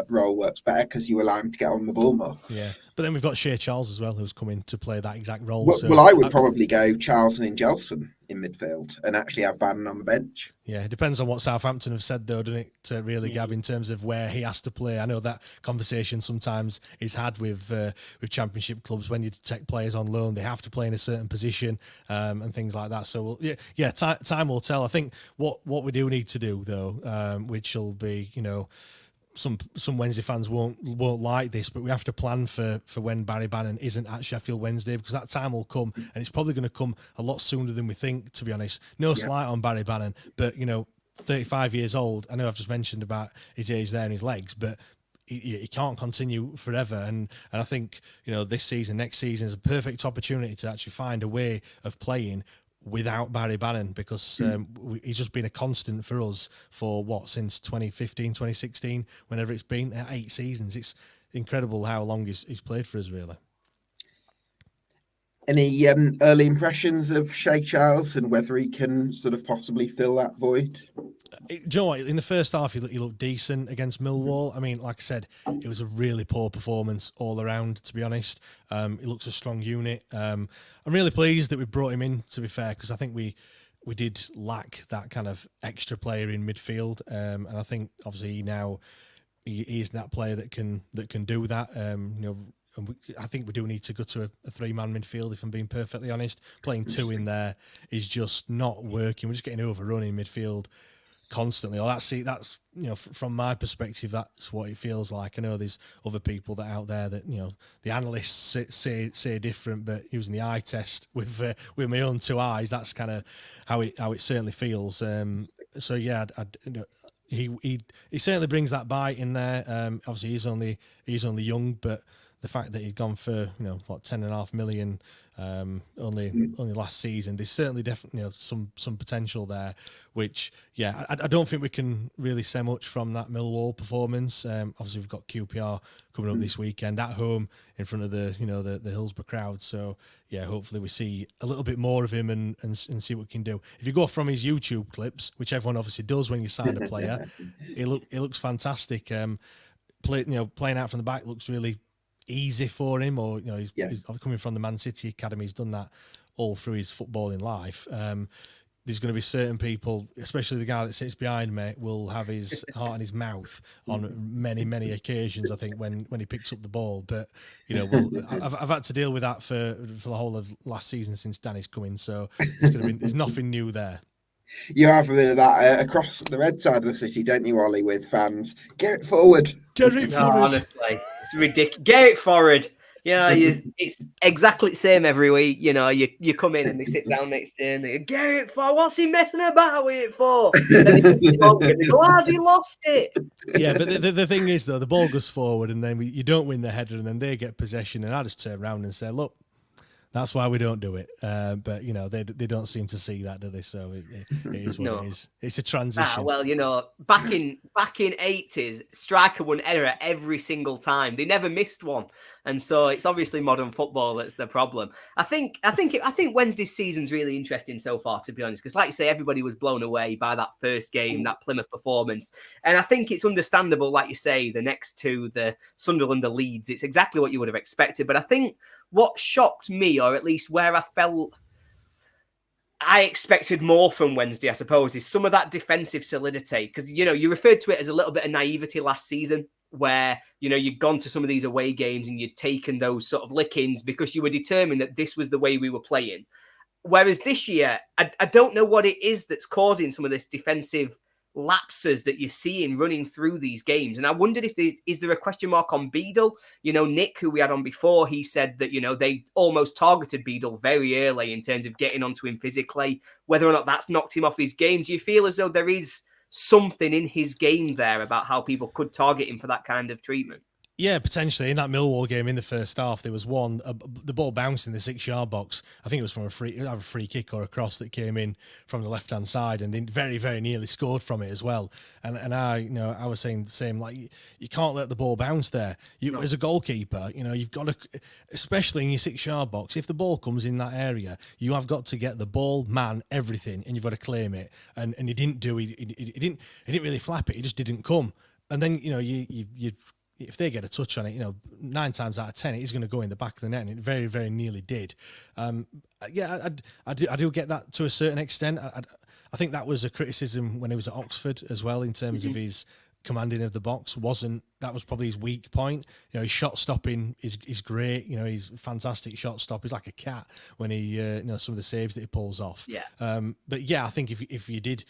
role works better because you allow him to get on the ball more. Yeah, but then we've got Shea Charles as well, who's coming to play that exact role. Well, I would probably go Charles and Ingelson in midfield and actually have Bannon on the bench. Yeah, it depends on what Southampton have said, though, doesn't it, really, Gab, in terms of where he has to play. I know that conversation sometimes is had with Championship clubs. When you take players on loan, they have to play in a certain position and things like that. So, time will tell. I think what we do need to do, though, which will be, some Wednesday fans won't like this, but we have to plan for when Barry Bannon isn't at Sheffield Wednesday, because that time will come, and it's probably going to come a lot sooner than we think, to be honest. No slight on Barry Bannon, but 35 years old. I know I've just mentioned about his age there and his legs, but he can't continue forever. And I think this season, next season is a perfect opportunity to actually find a way of playing without Barry Bannon, because he's just been a constant for us for since 2015, 2016, whenever it's been, 8 seasons. It's incredible how long he's played for us, really. Any early impressions of Shea Charles and whether he can sort of possibly fill that void? Do you know what? In the first half, he looked decent against Millwall. I mean, like I said, it was a really poor performance all around, to be honest. He looks a strong unit. I'm really pleased that we brought him in, to be fair, because I think we did lack that kind of extra player in midfield. And I think, obviously, he is that player that can do that. I think we do need to go to a 3-man midfield, if I'm being perfectly honest. Playing 2 in there is just not working. We're just getting overrun in midfield constantly. That's from my perspective, that's what it feels like. I know there's other people that out there that the analysts say different, but using the eye test with my own 2 eyes, that's kind of how it certainly feels. So yeah, he certainly brings that bite in there. Obviously he's only young, but the fact that he'd gone for 10.5 million only last season, there's certainly definitely some potential there, which I don't think we can really say much from that Millwall performance. Obviously we've got QPR coming up this weekend at home in front of the Hillsborough crowd, so hopefully we see a little bit more of him and see what we can do. If you go from his YouTube clips, which everyone obviously does when you sign a player, it looks fantastic. Playing out from the back looks really easy for him, or he's coming from the Man City academy. He's done that all through his footballing life. There's going to be certain people, especially the guy that sits behind me, will have his heart in his mouth on many occasions, I think, when he picks up the ball. But I've had to deal with that for the whole of last season since Danny's coming, so there's nothing new there. You have a bit of that across the red side of the city, don't you, Ollie, with fans? Get it forward. Get it forward. Honestly, it's ridiculous. Get it forward. It's exactly the same every week. You come in and they sit down next to you and they go, get it forward. What's he messing about with it for? And they go, has he lost it? Yeah, but the thing is, though, the ball goes forward and then you don't win the header and then they get possession, and I just turn around and say, look, that's why we don't do it. But they don't seem to see that, do they? So it is what it is. It's a transition. Back in 80s, striker won error every single time. They never missed one, and so it's obviously modern football that's the problem. I think Wednesday's season's really interesting so far, to be honest, because like you say, everybody was blown away by that first game, that Plymouth performance, and I think it's understandable. Like you say, the next 2, the Sunderland, the Leeds, it's exactly what you would have expected. But I think what shocked me, or at least where I felt I expected more from Wednesday, I suppose, is some of that defensive solidity. Because, you referred to it as a little bit of naivety last season, where, you'd gone to some of these away games and you'd taken those sort of lickings because you were determined that this was the way we were playing. Whereas this year, I don't know what it is that's causing some of this defensive lapses that you're seeing running through these games. And I wondered if is there a question mark on Beadle? Nick, who we had on before, he said that, they almost targeted Beadle very early in terms of getting onto him physically, whether or not that's knocked him off his game. Do you feel as though there is something in his game there about how people could target him for that kind of treatment? Yeah, potentially. In that Millwall game in the first half, there was one, the ball bounced in the 6-yard box. I think it was from a free kick or a cross that came in from the left-hand side, and they very, very nearly scored from it as well. And I was saying the same, like, you can't let the ball bounce there. As a goalkeeper, you've got to, especially in your 6-yard box, if the ball comes in that area, you have got to get the ball, man, everything, and you've got to claim it. And he didn't do it. He didn't really flap it. He just didn't come. And then, you if they get a touch on it, 9 times out of 10, it is going to go in the back of the net, and it very, very nearly did. I do get that to a certain extent. I think that was a criticism when he was at Oxford as well, in terms of his commanding of the box. That was probably his weak point. His shot stopping is great. He's a fantastic shot stop. He's like a cat when he, some of the saves that he pulls off. Yeah. But yeah, I think if you did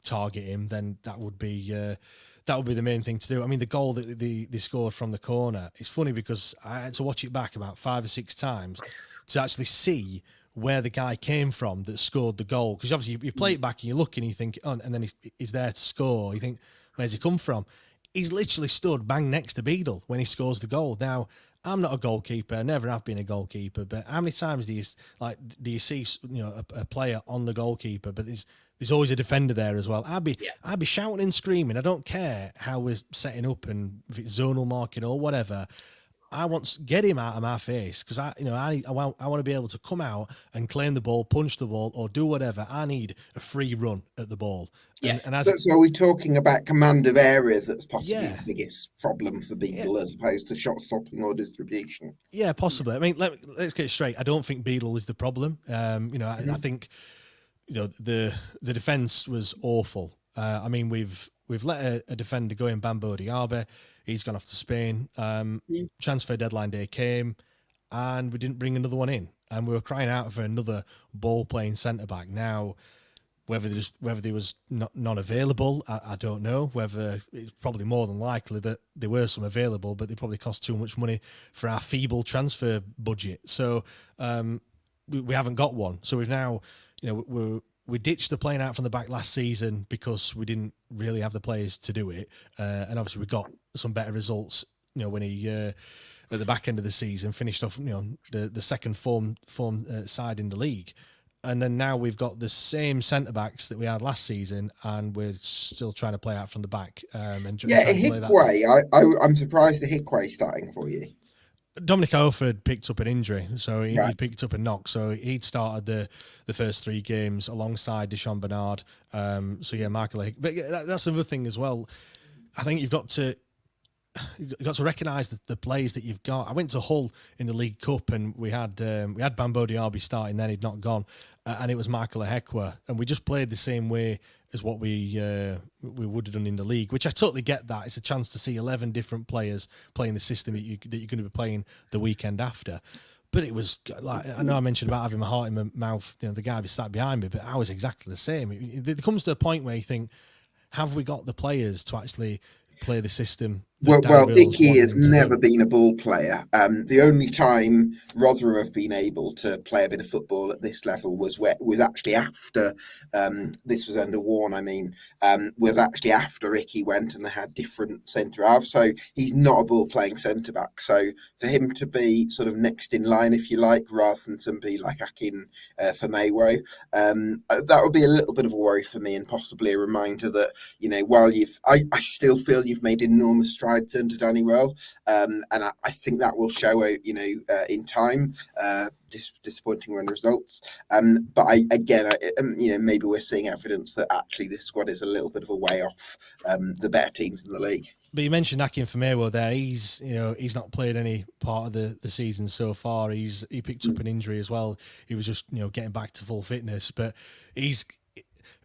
target him, then that would be the main thing to do. I mean, the goal that they scored from the corner, it's funny because I had to watch it back about 5 or 6 times to actually see where the guy came from that scored the goal. Because obviously you play it back and you look and you think, oh, and then he's there to score. You think, where's he come from? He's literally stood bang next to Beadle when he scores the goal. Now, I'm not a goalkeeper, never have been a goalkeeper, but how many times do you see a player on the goalkeeper, but there's always a defender there as well. I'd be shouting and screaming. I don't care how we're setting up and if it's zonal marking or whatever. I want to get him out of my face because I want to be able to come out and claim the ball, punch the ball, or do whatever. I need a free run at the ball. Yeah. So are we talking about command of area that's possibly the biggest problem for Beadle as opposed to shot stopping or distribution? Yeah, possibly. I mean, let's get it straight. I don't think Beadle is the problem. I think the defence was awful. I mean, we've let a defender go in, Bambo Diaby. He's gone off to Spain. Transfer deadline day came, and we didn't bring another one in. And we were crying out for another ball-playing centre-back. Now, whether there was none available, I don't know. Whether it's probably more than likely that there were some available, but they probably cost too much money for our feeble transfer budget. So we haven't got one. So we've now, we ditched the playing out from the back last season because we didn't really have the players to do it. And obviously we got some better results, when he, at the back end of the season, finished off, the second form side in the league. And then now we've got the same centre-backs that we had last season, and we're still trying to play out from the back. Hickway. I'm surprised the Hickway starting for you. Dominic Overford picked up an injury, so he picked up a knock. So he'd started the first 3 games alongside Deshaun Bernard. Michael Hick. But that's another thing as well. I think you've got to recognise the players that you've got. I went to Hull in the League Cup, and we had Bambo Diaby starting. Then he'd not gone, and it was Michael Hekwa, and we just played the same way as what we would have done in the league, which I totally get. That it's a chance to see 11 different players playing the system that you're going to be playing the weekend after. But it was like, I know I mentioned about having my heart in my mouth, the guy sat behind me, but I was exactly the same. It comes to a point where you think, have we got the players to actually play the system? Well, Icky has never been a ball player. The only time Rotherham have been able to play a bit of football at this level was actually after this was under Warne. Was actually after Icky went and they had different centre halves. So he's not a ball playing centre back. So for him to be sort of next in line, if you like, rather than somebody like Akin for Maywo, that would be a little bit of a worry for me, and possibly a reminder that while I still feel you've made enormous strides under Danny Röhl, and I think that will show out, in time. Disappointing run results, but maybe we're seeing evidence that actually this squad is a little bit of a way off the better teams in the league. But you mentioned Akin Famewo there. He's not played any part of the season so far. He picked up an injury as well. He was just getting back to full fitness, but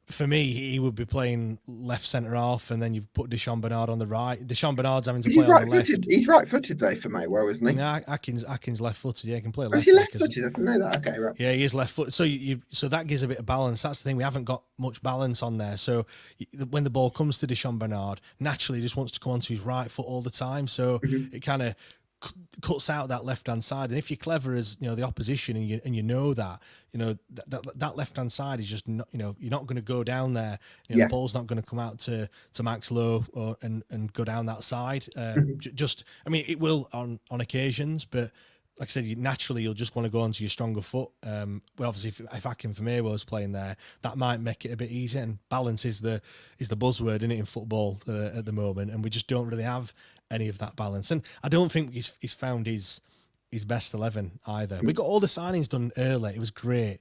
for me, he would be playing left centre half, and then you put Deshaun Bernard on the right. Deshaun Bernard's having to play on the left. He's right-footed though for Maywo, isn't he? No, Akin's left-footed. Yeah, he can play left. Is he left-footed? I didn't know that. Okay, right. Yeah, he is left-footed. So that gives a bit of balance. That's the thing. We haven't got much balance on there. So when the ball comes to Deshaun Bernard, naturally he just wants to come onto his right foot all the time. So it kind of cuts out that left hand side. And if you're clever as the opposition, and you know that that left hand side is just not, you're not going to go down there. The ball's not going to come out to Max Lowe and go down that side. It will on occasions, but like I said, you'll just want to go onto your stronger foot. Well, obviously, if Akin was playing there, that might make it a bit easier. And balance is the buzzword, isn't it, in football at the moment? And we just don't really have any of that balance. And I don't think he's found his best 11 either. We got all the signings done early. It was great.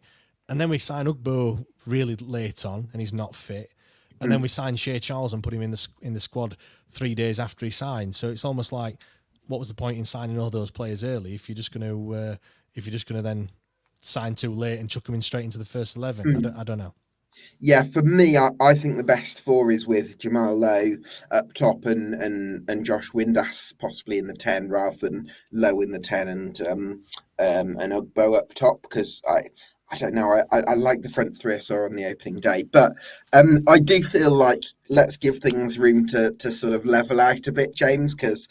And then we signed Ugbo really late on, and he's not fit. And then we signed Shea Charles and put him in the squad 3 days after he signed. So it's almost like, what was the point in signing all those players early if you're just going to then sign too late and chuck them in straight into the first 11? I don't know. Yeah, for me, I think the best four is with Jamal Lowe up top and Josh Windass possibly in the 10 rather than Lowe in the 10 and Ugbo up top, because I don't know. I like the front three I saw on the opening day, but I do feel like let's give things room to sort of level out a bit, James, because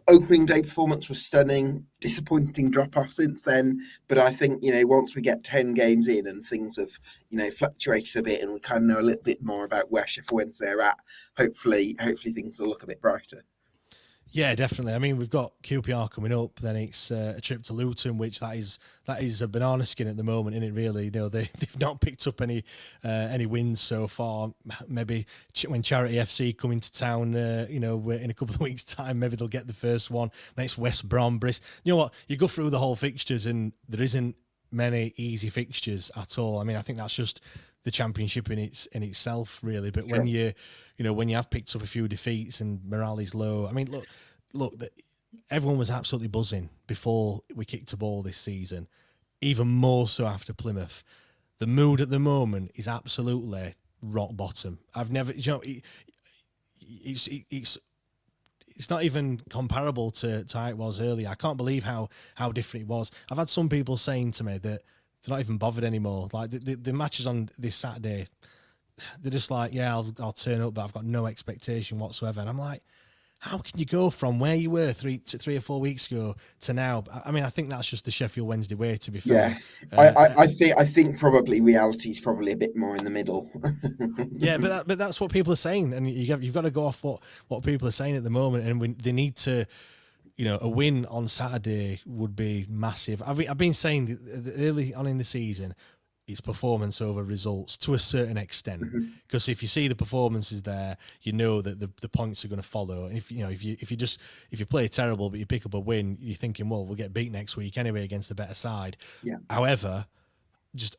opening day performance was stunning, disappointing drop off since then. But I think, once we get 10 games in and things have, fluctuated a bit and we kind of know a little bit more about where Sheffield Wednesday are at, hopefully things will look a bit brighter. Yeah, definitely. I mean, we've got QPR coming up. Then it's a trip to Luton, which that is a banana skin at the moment, isn't it? Really, they've not picked up any wins so far. Maybe when Charity FC come into town, in a couple of weeks' time, maybe they'll get the first one. Then it's West Brom, Bristol. You know what? You go through the whole fixtures, and there isn't many easy fixtures at all. I mean, I think that's just the Championship in itself, really. But when you have picked up a few defeats and morale is low, I mean, look, everyone was absolutely buzzing before we kicked a ball this season, even more so after Plymouth. The mood at the moment is absolutely rock bottom. I've never, it's not even comparable to how it was earlier. I can't believe how different it was. I've had some people saying to me that they're not even bothered anymore. Like the matches on this Saturday, they're just like, yeah, I'll turn up, but I've got no expectation whatsoever. And I'm like, how can you go from where you were 3 or 4 weeks ago to now? I mean, I think that's just the Sheffield Wednesday way, to be fair. Yeah, I think probably reality is probably a bit more in the middle. Yeah, but that's what people are saying, and you've got to go off what people are saying at the moment, and they need to. A win on Saturday would be massive. I've been saying early on in the season, it's performance over results to a certain extent. Because if you see the performances there, you know that the points are going to follow. And if you play terrible but you pick up a win, you're thinking, well, we'll get beat next week anyway against a better side. Yeah. However, just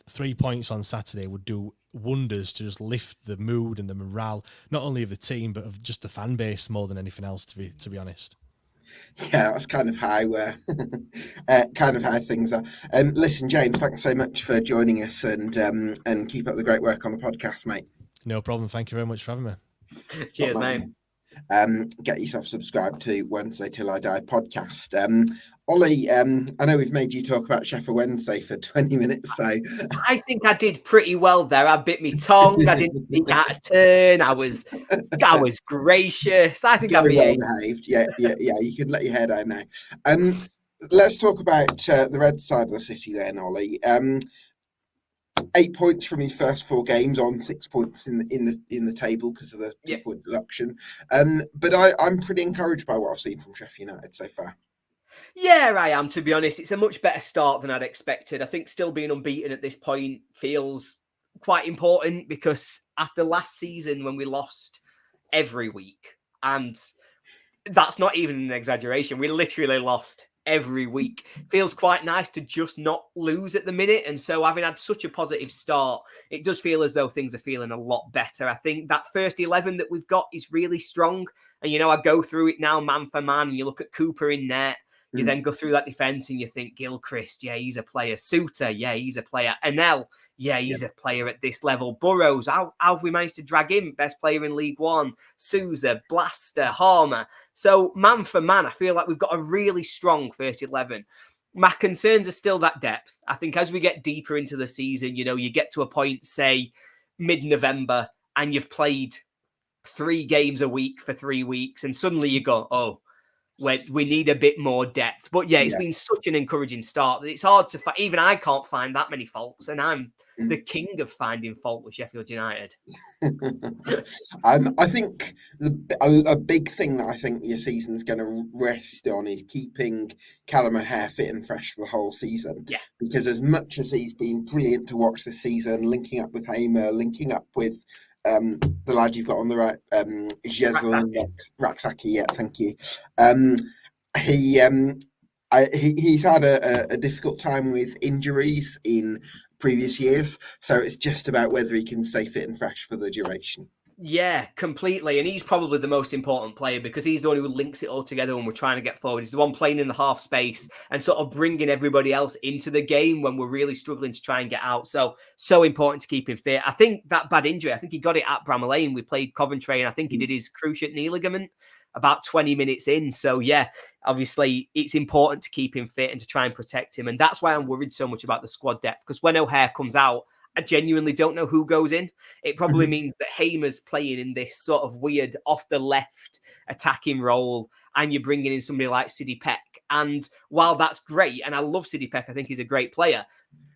3 points on Saturday would do wonders to just lift the mood and the morale, not only of the team but of just the fan base more than anything else. To be honest. Yeah, that's kind of how things are. Listen, James, thanks so much for joining us, and keep up the great work on the podcast, mate. No problem. Thank you very much for having me. Cheers, mate. Get yourself subscribed to Wednesday Till I Die podcast. Oli, I know we've made you talk about Sheffield Wednesday for 20 minutes, so I think I did pretty well there. I bit my tongue. I didn't speak out of turn. I was gracious. I think I well behaved. Yeah. You can let your hair down now. Let's talk about the red side of the city then, Oli. 8 points from his first 4 games on 6 points in the table because of the 2-point deduction. But I'm pretty encouraged by what I've seen from Sheff United so far. Yeah, I am, to be honest. It's a much better start than I'd expected. I think still being unbeaten at this point feels quite important, because after last season when we lost every week, and that's not even an exaggeration, we literally lost every week, feels quite nice to just not lose at the minute. And so having had such a positive start, it does feel as though things are feeling a lot better. I think that first 11 that we've got is really strong. And, I go through it now man for man, and you look at Cooper in net. You then go through that defence and you think Gilchrist, yeah, he's a player. Suter, yeah, he's a player. Anel, yeah, he's a player at this level. Burrows, how have we managed to drag him? Best player in League One. Souza, Blaster, Harmer. So man for man, I feel like we've got a really strong first 11. My concerns are still that depth. I think as we get deeper into the season, you get to a point, say, mid-November, and you've played 3 games a week for 3 weeks, and suddenly you go, oh, where we need a bit more depth. But yeah, it's been such an encouraging start that it's hard to find. Even I can't find that many faults, and I'm the king of finding fault with Sheffield United. I think a big thing that I think your season's going to rest on is keeping Callum O'Hare fit and fresh for the whole season. Yeah. Because as much as he's been brilliant to watch this season, linking up with Hamer, linking up with the lad you've got on the right, Raksaki, yeah, thank you. He's had a difficult time with injuries in previous years, so it's just about whether he can stay fit and fresh for the duration. Yeah, completely. And he's probably the most important player because he's the one who links it all together when we're trying to get forward. He's the one playing in the half space and sort of bringing everybody else into the game when we're really struggling to try and get out. So important to keep him fit. I think that bad injury, I think he got it at Bramall Lane. We played Coventry and I think he did his cruciate knee ligament about 20 minutes in. So yeah, obviously it's important to keep him fit and to try and protect him. And that's why I'm worried so much about the squad depth, because when O'Hare comes out, I genuinely don't know who goes in. It probably means that Hamer's playing in this sort of weird off the left attacking role, and you're bringing in somebody like Siddy Peck. And while that's great, and I love Siddy Peck, I think he's a great player,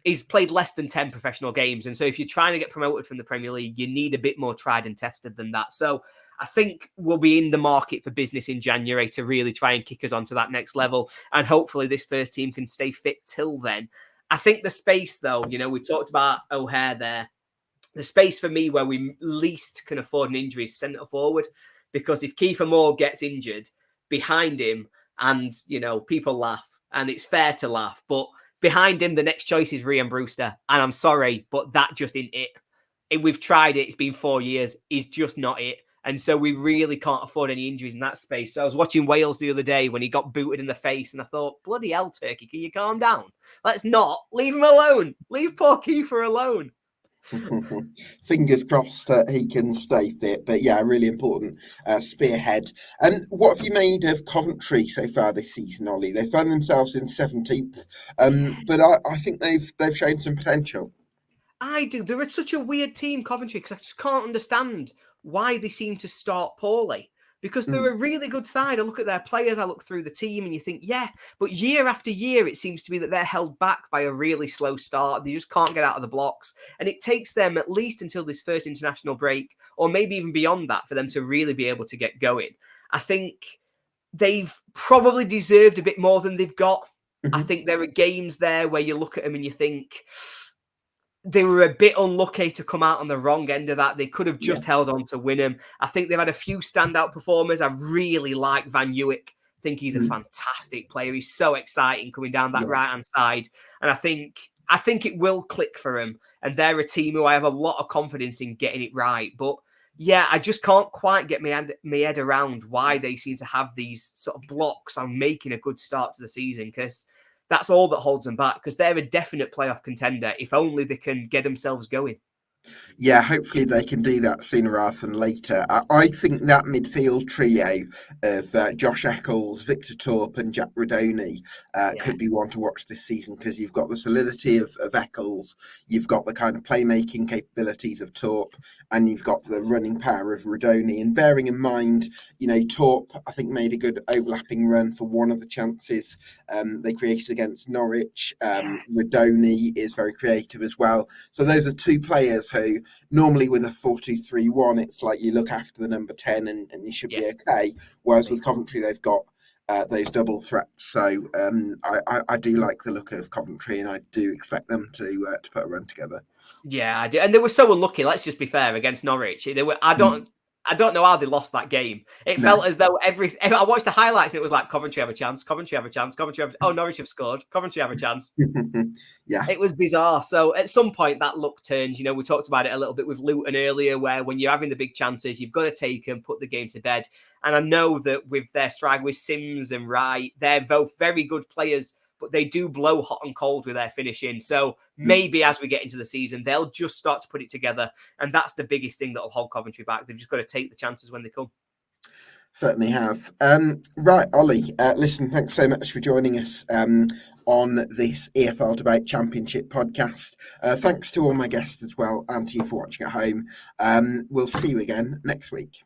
he's played less than 10 professional games. And so if you're trying to get promoted from the Premier League, you need a bit more tried and tested than that. So I think we'll be in the market for business in January to really try and kick us onto that next level. And hopefully this first team can stay fit till then. I think the space, though, you know, we talked about O'Hare there. The space for me where we least can afford an injury is centre forward, because if Kiefer Moore gets injured behind him, and, you know, people laugh, and it's fair to laugh, but behind him, the next choice is Rhian Brewster. And I'm sorry, but that just ain't it. We've tried it. It's been 4 years. It's just not it. And so we really can't afford any injuries in that space. So I was watching Wales the other day when he got booted in the face, and I thought, bloody hell, Turkey, can you calm down? Let's not. Leave him alone. Leave poor Kiefer alone. Fingers crossed that he can stay fit. But yeah, really important spearhead. And what have you made of Coventry so far this season, Ollie? They found themselves in 17th, but I think they've shown some potential. I do. They're such a weird team, Coventry, because I just can't understand why they seem to start poorly, because they're a really good side. I look at their players, I look through the team, and you think, yeah, but year after year, it seems to be that they're held back by a really slow start. They just can't get out of the blocks. And it takes them at least until this first international break, or maybe even beyond that, for them to really be able to get going. I think they've probably deserved a bit more than they've got. I think there are games there where you look at them and you think, they were a bit unlucky to come out on the wrong end of that. They could have just held on to win them. I think they've had a few standout performers. I really like Van Uwijk. I think he's a fantastic player. He's so exciting coming down that right-hand side. And I think it will click for him. And they're a team who I have a lot of confidence in getting it right. But yeah, I just can't quite get my head around why they seem to have these sort of blocks on making a good start to the season, because that's all that holds them back, because they're a definite playoff contender if only they can get themselves going. Yeah, hopefully they can do that sooner rather than later. I think that midfield trio of Josh Eccles, Victor Torp and Jack Rodoni could be one to watch this season, because you've got the solidity of Eccles, you've got the kind of playmaking capabilities of Torp, and you've got the running power of Rodoni. And bearing in mind, you know, Torp, I think, made a good overlapping run for one of the chances they created against Norwich. Rodoni is very creative as well. So those are two players who normally with a 4-2-3-1, it's like you look after the number 10 and you should be okay. Whereas with Coventry, they've got those double threats. So I do like the look of Coventry, and I do expect them to put a run together. Yeah, I do. And they were so unlucky, let's just be fair, against Norwich. They were. I don't know how they lost that game. It felt as though I watched the highlights and it was like, Coventry have a chance, Coventry have a chance, oh, Norwich have scored, Coventry have a chance. Yeah. It was bizarre. So at some point that luck turns. You know, we talked about it a little bit with Luton earlier, where when you're having the big chances, you've got to take them, put the game to bed. And I know that with their strike with Sims and Wright, they're both very good players, but they do blow hot and cold with their finishing. So maybe as we get into the season, they'll just start to put it together. And that's the biggest thing that will hold Coventry back. They've just got to take the chances when they come. Certainly have. Right, Ollie, listen, thanks so much for joining us on this EFL Debate Championship podcast. Thanks to all my guests as well, and to you for watching at home. We'll see you again next week.